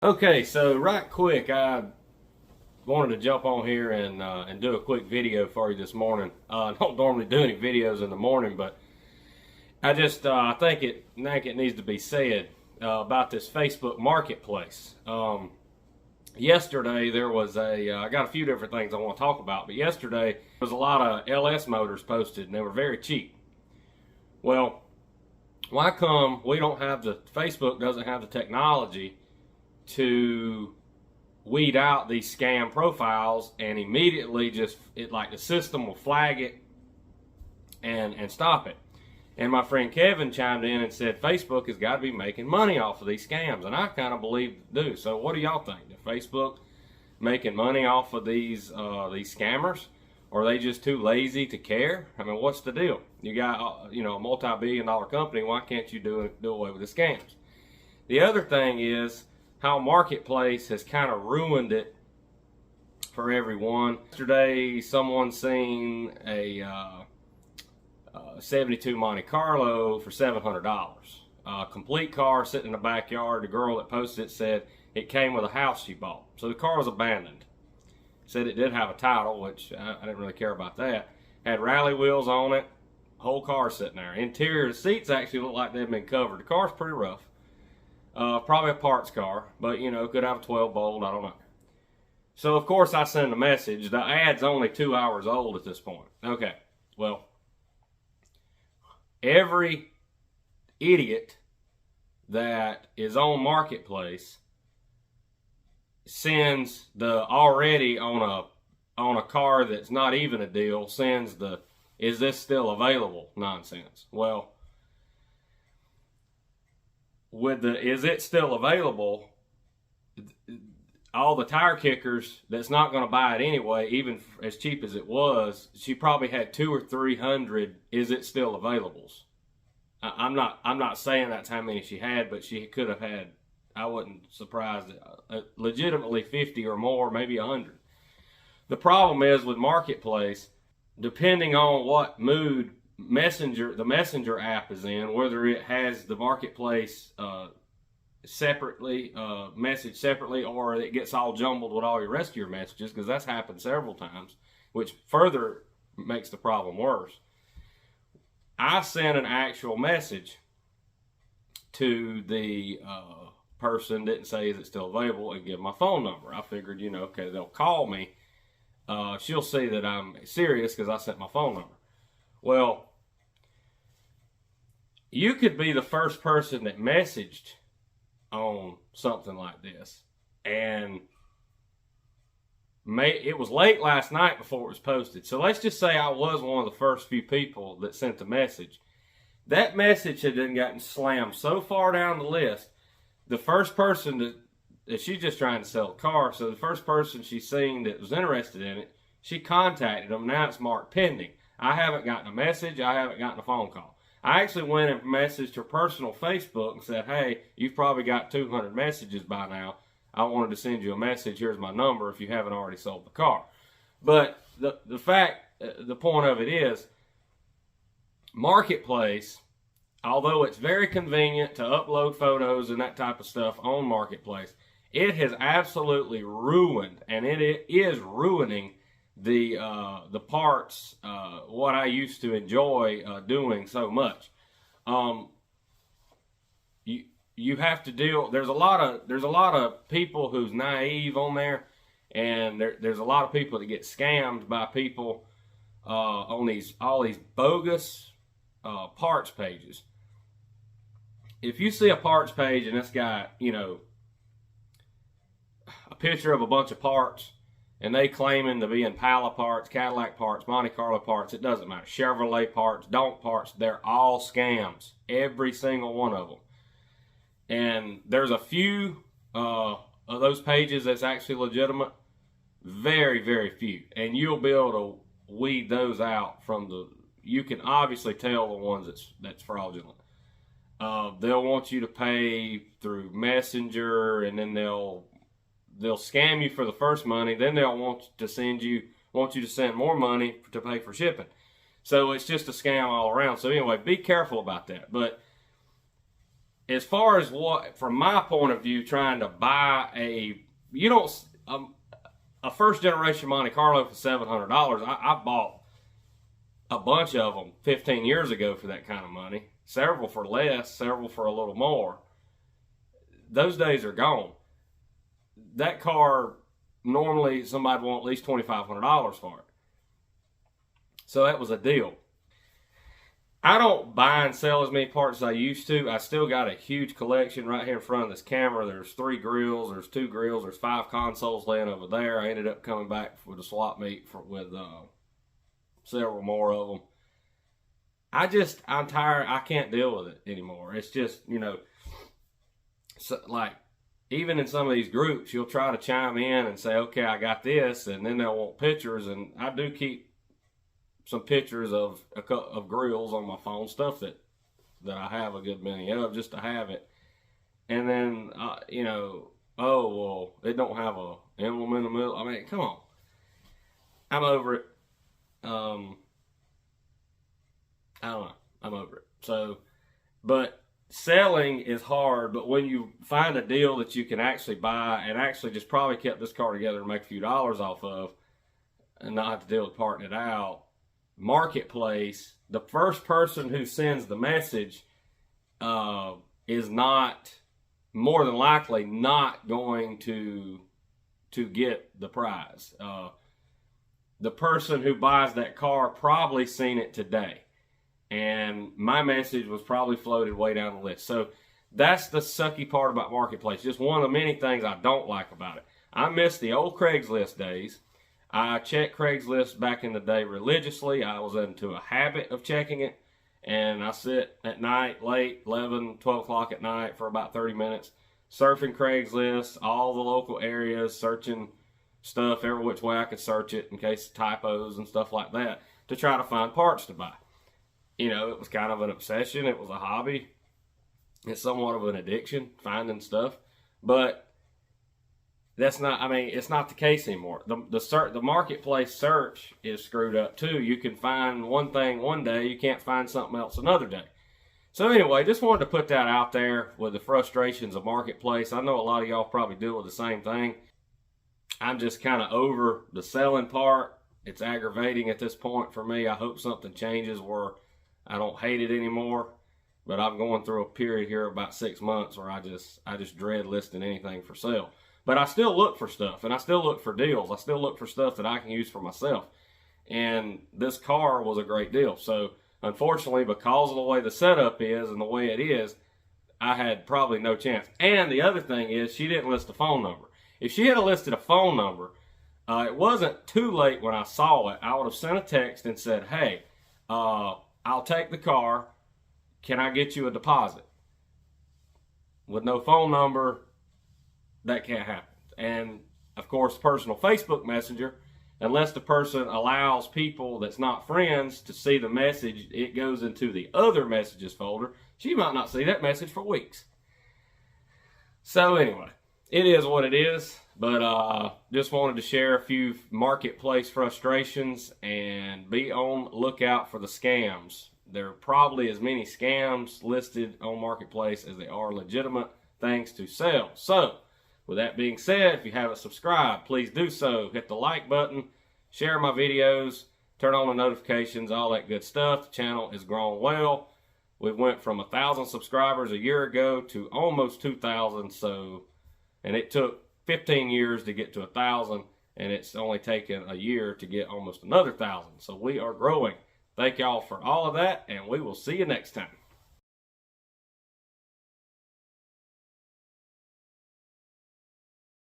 Okay, so right quick, I wanted to jump on here and do a quick video for you this morning. I don't normally do any videos in the morning, but I think it needs to be said about this Facebook Marketplace. Yesterday there was I got a few different things I want to talk about, but yesterday there was a lot of LS motors posted, and they were very cheap. Well, why come we don't have Facebook doesn't have the technology to weed out these scam profiles and immediately like the system will flag it and stop it. And my friend Kevin chimed in and said Facebook has got to be making money off of these scams, and I kind of believe they do. So what do y'all think? Is Facebook making money off of these scammers, or are they just too lazy to care? I mean, what's the deal? You got a multi-billion-dollar company. Why can't you do away with the scams? The other thing is how Marketplace has kind of ruined it for everyone. Yesterday, someone seen a 72 Monte Carlo for $700. A complete car sitting in the backyard. The girl that posted it said it came with a house she bought. So the car was abandoned. Said it did have a title, which I didn't really care about that. Had rally wheels on it. Whole car sitting there. Interior seats actually look like they've been covered. The car's pretty rough. Probably a parts car, but could have a 12 volt, I don't know. So of course I send a message. The ad's only 2 hours old at this point. Okay, well, every idiot that is on Marketplace sends the already on a car that's not even a deal, sends the "is this still available" nonsense. Well, with the "is it still available," all the tire kickers that's not going to buy it anyway, even as cheap as it was, she probably had 200 or 300 "is it still availables." I'm not saying that's how many she had, but she could have had, I wasn't surprised, legitimately 50 or more, maybe 100. The problem is with Marketplace, depending on what mood the messenger app is in, whether it has the Marketplace separately, message separately, or it gets all jumbled with all your rest of your messages, because that's happened several times, which further makes the problem worse. I sent an actual message to the person, didn't say "is it still available," and give my phone number. I figured, okay, they'll call me. She'll see that I'm serious because I sent my phone number. Well, you could be the first person that messaged on something like this, and it was late last night before it was posted. So let's just say I was one of the first few people that sent the message. That message had then gotten slammed so far down the list. The first person that she's just trying to sell a car, so the first person she's seen that was interested in it, she contacted them. Now it's marked pending. I haven't gotten a message. I haven't gotten a phone call. I actually went and messaged her personal Facebook and said, "Hey, you've probably got 200 messages by now. I wanted to send you a message. Here's my number if you haven't already sold the car." But the point of it is, Marketplace, although it's very convenient to upload photos and that type of stuff on Marketplace, it has absolutely ruined, and it is ruining the parts, what I used to enjoy doing so much. You have to deal. There's a lot of people who's naive on there, and there's a lot of people that get scammed by people on all these bogus parts pages. If you see a parts page and it's got a picture of a bunch of parts, and they claiming to be Impala parts, Cadillac parts, Monte Carlo parts, it doesn't matter. Chevrolet parts, Donk parts, they're all scams. Every single one of them. And there's a few of those pages that's actually legitimate. Very, very few. And you'll be able to weed those out you can obviously tell the ones that's fraudulent. They'll want you to pay through Messenger, and then they'll scam you for the first money. Then they'll want you to send more money to pay for shipping. So it's just a scam all around. So anyway, be careful about that. But as far as what, from my point of view, trying to buy a first generation Monte Carlo for $700. I bought a bunch of them 15 years ago for that kind of money. Several for less, several for a little more. Those days are gone. That car, normally somebody would want at least $2,500 for it. So that was a deal. I don't buy and sell as many parts as I used to. I still got a huge collection right here in front of this camera. There's 3 grills, there's 2 grills, there's 5 consoles laying over there. I ended up coming back with a swap meet with several more of them. I'm tired. I can't deal with it anymore. It's just, so, like, even in some of these groups, you'll try to chime in and say, okay, I got this, and then they'll want pictures, and I do keep some pictures of grills on my phone, stuff that I have a good many of, just to have it. And then, oh, well, it don't have a emblem in the middle. I mean, come on. I'm over it. I don't know. I'm over it. So, but selling is hard, but when you find a deal that you can actually buy and actually just probably kept this car together and make a few dollars off of and not have to deal with parting it out, Marketplace, the first person who sends the message is not, more than likely, not going to get the prize. The person who buys that car probably seen it today, and my message was probably floated way down the list. So that's the sucky part about Marketplace. Just one of the many things I don't like about it. I miss the old Craigslist days. I checked Craigslist back in the day religiously. I was into a habit of checking it, and I sit at night, late, 11, 12 o'clock at night for about 30 minutes, surfing Craigslist, all the local areas, searching stuff every which way I could search it in case of typos and stuff like that, to try to find parts to buy. It was kind of an obsession. It was a hobby. It's somewhat of an addiction, finding stuff. But that's not, it's not the case anymore. The Marketplace search is screwed up too. You can find one thing one day, you can't find something else another day. So anyway, just wanted to put that out there with the frustrations of Marketplace. I know a lot of y'all probably deal with the same thing. I'm just kind of over the selling part. It's aggravating at this point for me. I hope something changes where I don't hate it anymore. But I'm going through a period here about 6 months where I just dread listing anything for sale. But I still look for stuff, and I still look for deals. I still look for stuff that I can use for myself. And this car was a great deal. So, unfortunately, because of the way the setup is and the way it is, I had probably no chance. And the other thing is, she didn't list a phone number. If she had listed a phone number, it wasn't too late when I saw it. I would have sent a text and said, hey, I'll take the car. Can I get you a deposit? With no phone number, that can't happen. And of course, personal Facebook Messenger, unless the person allows people that's not friends to see the message, it goes into the other messages folder. She might not see that message for weeks. So anyway, it is what it is. But just wanted to share a few Marketplace frustrations and be on the lookout for the scams. There are probably as many scams listed on Marketplace as there are legitimate things to sell. So, with that being said, if you haven't subscribed, please do so. Hit the like button, share my videos, turn on the notifications, all that good stuff. The channel is growing well. We went from 1,000 subscribers a year ago to almost 2,000. And it took 15 years to get to 1,000, and it's only taken a year to get almost another 1,000. So we are growing. Thank y'all for all of that, and we will see you next time.